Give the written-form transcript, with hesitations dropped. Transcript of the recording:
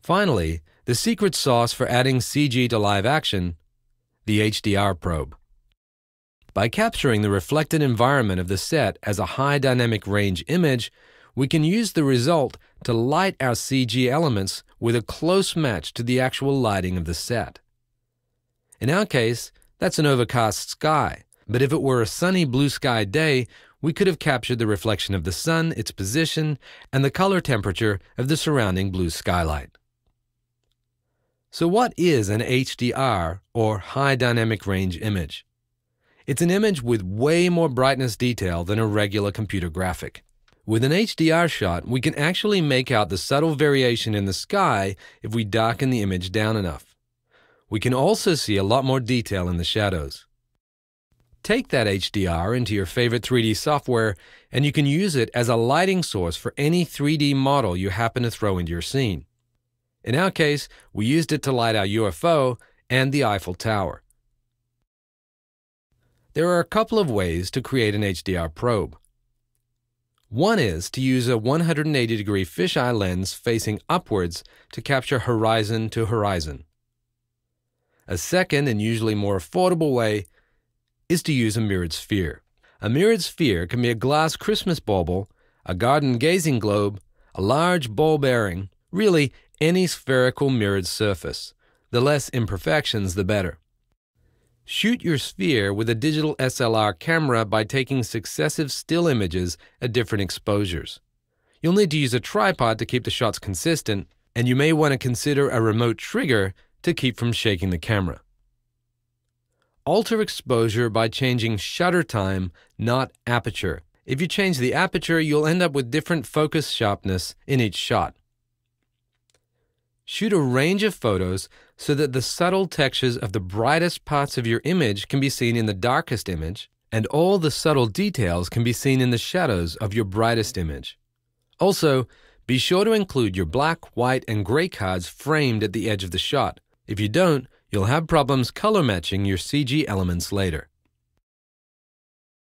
Finally, the secret sauce for adding CG to live action, the HDR probe. By capturing the reflected environment of the set as a high dynamic range image, we can use the result to light our CG elements with a close match to the actual lighting of the set. In our case, that's an overcast sky, but if it were a sunny blue sky day, we could have captured the reflection of the sun, its position, and the color temperature of the surrounding blue skylight. So what is an HDR, or high dynamic range image? It's an image with way more brightness detail than a regular computer graphic. With an HDR shot, we can actually make out the subtle variation in the sky if we darken the image down enough. We can also see a lot more detail in the shadows. Take that HDR into your favorite 3D software, and you can use it as a lighting source for any 3D model you happen to throw into your scene. In our case, we used it to light our UFO and the Eiffel Tower. There are a couple of ways to create an HDR probe. One is to use a 180-degree fisheye lens facing upwards to capture horizon to horizon. A second, and usually more affordable way, is to use a mirrored sphere. A mirrored sphere can be a glass Christmas bauble, a garden gazing globe, a large ball bearing, really any spherical mirrored surface. The less imperfections, the better. Shoot your sphere with a digital SLR camera by taking successive still images at different exposures. You'll need to use a tripod to keep the shots consistent, and you may want to consider a remote trigger to keep from shaking the camera. Alter exposure by changing shutter time, not aperture. If you change the aperture, you'll end up with different focus sharpness in each shot. Shoot a range of photos so that the subtle textures of the brightest parts of your image can be seen in the darkest image, and all the subtle details can be seen in the shadows of your brightest image. Also, be sure to include your black, white, and gray cards framed at the edge of the shot. If you don't, you'll have problems color matching your CG elements later.